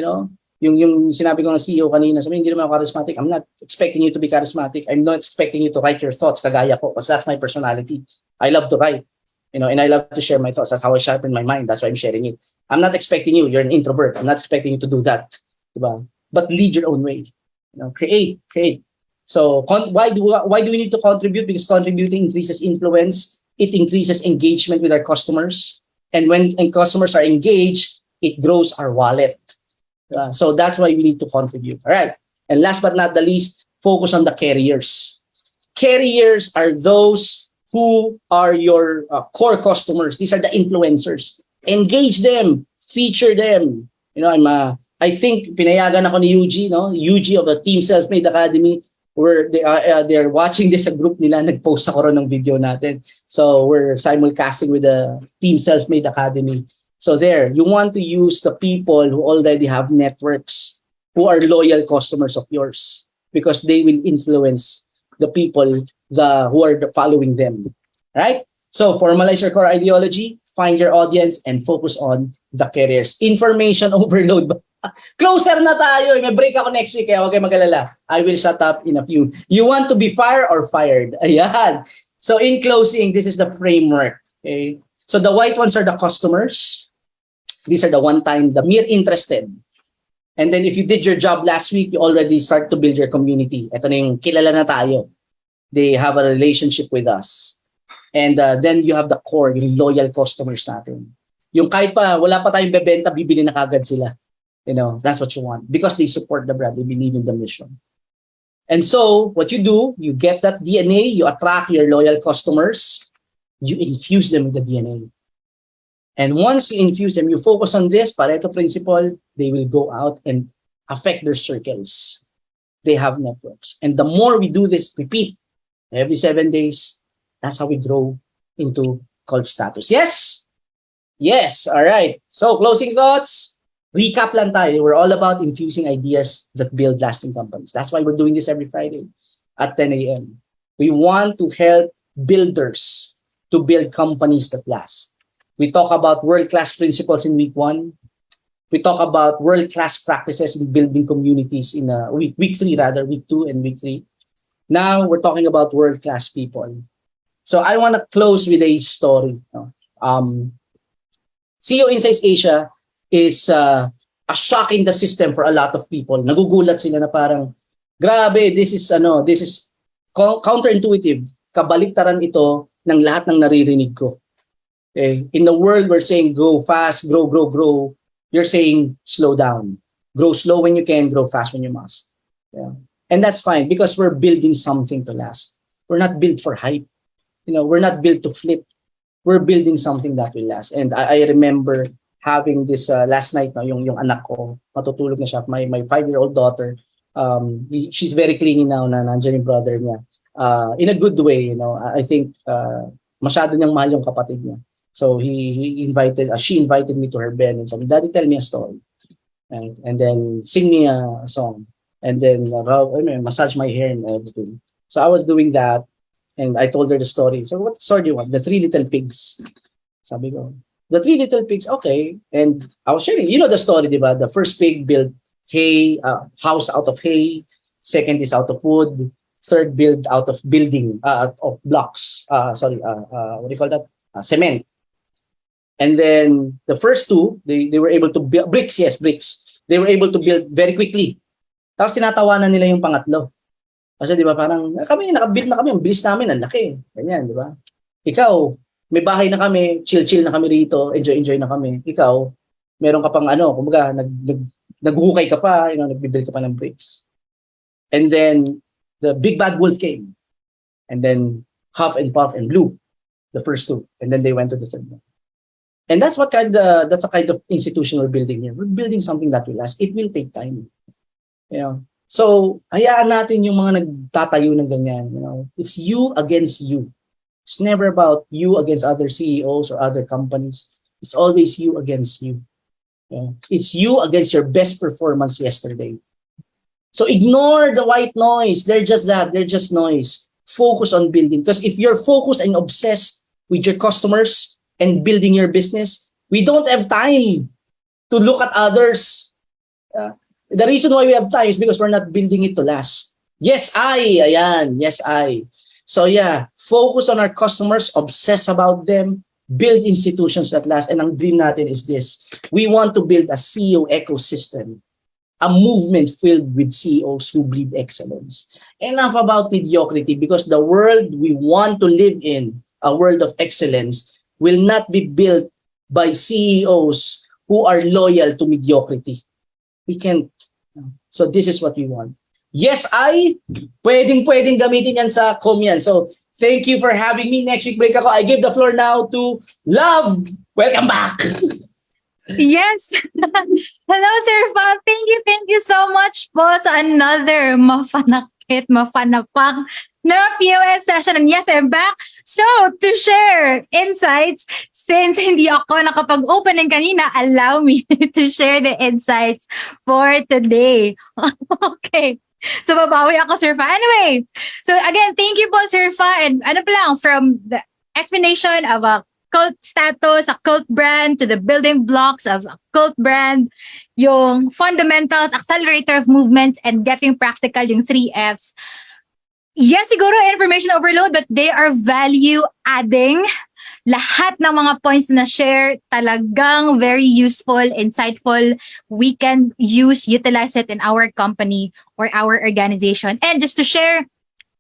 yung sinabi ko ng CEO kanina, sabi, hindi naman ako charismatic. I'm not expecting you to be charismatic. I'm not expecting you to write your thoughts kagaya ko, because that's my personality. I love to write, and I love to share my thoughts. That's how I sharpen my mind. That's why I'm sharing it. I'm not expecting you. You're an introvert. I'm not expecting you to do that. Diba? But lead your own way. Create. So why do we need to contribute? Because contributing increases influence. It increases engagement with our customers. And when customers are engaged, it grows our wallet. So that's why we need to contribute. All right. And last but not the least, focus on the carriers. Carriers are those who are your core customers. These are the influencers. Engage them. Feature them. I think pinayagan ako ni Yuji, Yuji of the Team Self-Made Academy, where they're watching this sa group nila. Nag-post ako ron ng video natin. So we're simulcasting with the Team Self-Made Academy. So there, you want to use the people who already have networks, who are loyal customers of yours, because they will influence the people who are following them. Right? So formalize your core ideology, find your audience, and focus on the carriers. Information overload. Closer na tayo. May break ako next week. Kaya huwag kayo mag-alala. I will shut up in a few. You want to be fired or fired? Ayan. So in closing, this is the framework. Okay? So the white ones are the customers. These are the one-time, the mere interested. And then if you did your job last week, you already start to build your community. Ito na yung kilala na tayo. They have a relationship with us. And then you have the core, yung loyal customers natin. Yung kahit pa, wala pa tayong bebenta, bibili na kagad sila. That's what you want. Because they support the brand, they believe in the mission. And so, what you do, you get that DNA, you attract your loyal customers, you infuse them with the DNA. And once you infuse them, you focus on this Pareto principle, they will go out and affect their circles. They have networks. And the more we do this, repeat, every 7 days, that's how we grow into cult status. Yes? Yes. All right. So, closing thoughts. Recap lang tayo. We're all about infusing ideas that build lasting companies. That's why we're doing this every Friday at 10 a.m. We want to help builders to build companies that last. We talk about world-class principles in week 1. We talk about world-class practices in building communities in week 3 rather, week 2 and week 3. Now we're talking about world-class people. So I want to close with a story. CEOInsight Asia is a shock in the system for a lot of people. Nagugulat sila na parang, grabe, this is counterintuitive. Kabaliktaran ito ng lahat ng naririnig ko. Okay? In the world, we're saying go fast, grow. You're saying slow down. Grow slow when you can, grow fast when you must. Yeah. And that's fine because we're building something to last. We're not built for hype. We're not built to flip. We're building something that will last. And I remember having this last night, yung anak ko, matutulog na siya. My 5-year-old daughter, she's very clingy now na nandiyan yung brother niya. in a good way, I think masyado niyang mahal yung kapatid niya. So she invited me to her bed and said, "Daddy, tell me a story." And then sing me a song. And then massage my hair and everything. So I was doing that and I told her the story. So what story do you want? The Three Little Pigs. Sabi ko, the Three Little Pigs, okay. And I was sharing, the story, di ba? The first pig built hay, house out of hay. Second is out of wood. Third build out of of blocks. What do you call that? Cement. And then the first two, they were able to build bricks. They were able to build very quickly. Tapos tinatawanan nila yung pangatlo. Kasi di ba parang kami nakabuild na kami, ang bilis namin, ang laki. Ganyan, di ba? Ikaw, may bahay na kami, chill na kami rito, enjoy na kami. Ikaw, meron ka pang kumbaga naghuhukay ka pa, nagbibuild ka pa ng bricks. And then the big bad wolf came. And then Huff and Puff and Blue, the first two. And then they went to the third one. And that's a kind of institutional building here. We're building something that will last. It will take time. So hayaan natin yung mga nagtatayo ng ganyan. It's you against you. It's never about you against other CEOs or other companies. It's always you against you. It's you against your best performance yesterday. So ignore the white noise. They're just that. They're just noise. Focus on building. Because if you're focused and obsessed with your customers and building your business, we don't have time to look at others. The reason why we have time is because we're not building it to last. Yes, I. So focus on our customers, obsess about them, build institutions that last. And ang dream natin is this. We want to build a CEO ecosystem, a movement filled with CEOs who bleed excellence. Enough about mediocrity, because the world we want to live in, a world of excellence, will not be built by CEOs who are loyal to mediocrity. We can't. So this is what we want. Yes, pwedeng gamitin yan sa Comian. So thank you for having me. Next week break ako. I give the floor now to Love. Welcome back. Yes. Hello, Sir Val. Thank you so much po sa another mafanapang na POS session. And yes, I'm back. So, to share insights, since hindi ako nakapag-opening kanina, allow me to share the insights for today. Okay. So, babawi ako, Sir Fa. Anyway, so again, thank you po, Sir Fa. And from the explanation of a cult status, a cult brand, to the building blocks of a cult brand, yung fundamentals, accelerator of movements, and getting practical, yung 3 Fs. Yes, siguro information overload, but they are value adding. Lahat ng mga points na share, talagang very useful, insightful. We can utilize it in our company or our organization. And just to share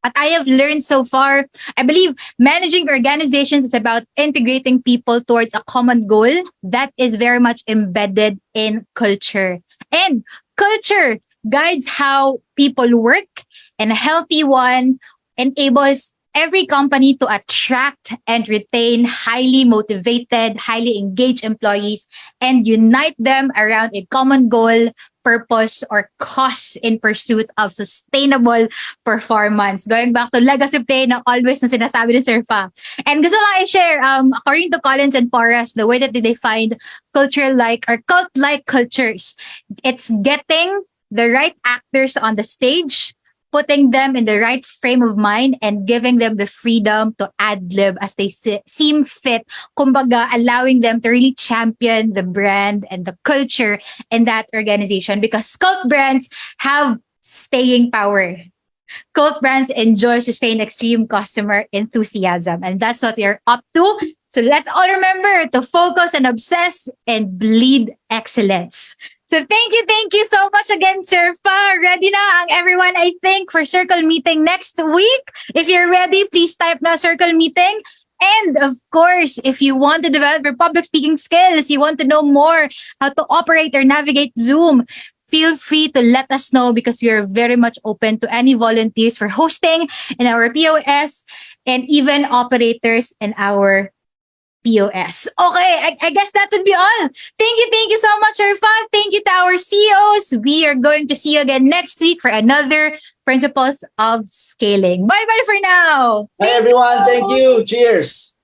what I have learned so far, I believe managing organizations is about integrating people towards a common goal that is very much embedded in culture. And culture guides how people work, and a healthy one enables every company to attract and retain highly motivated, highly engaged employees and unite them around a common goal, purpose, or cause in pursuit of sustainable performance. Going back to legacy play na always na sinasabi ni Sir Fa. And gusto lang i-share, according to Collins and Porras, the way that they define culture-like or cult-like cultures, it's getting the right actors on the stage, putting them in the right frame of mind, and giving them the freedom to ad-lib as they seem fit. Kumbaga, allowing them to really champion the brand and the culture in that organization, because cult brands have staying power. Cult brands enjoy sustained extreme customer enthusiasm, and that's what they're up to. So let's all remember to focus and obsess and bleed excellence. So thank you so much again, Sir Fa. Ready na ang everyone, I think, for Circle Meeting next week. If you're ready, please type na Circle Meeting. And of course, if you want to develop your public speaking skills, you want to know more how to operate or navigate Zoom, feel free to let us know, because we are very much open to any volunteers for hosting in our POS and even operators in our POS. Okay, I guess that would be all. Thank you so much, Irfan. Thank you to our CEOs. We are going to see you again next week for another Principles of Scaling. Bye-bye for now. Hi everyone, thank you. Cheers.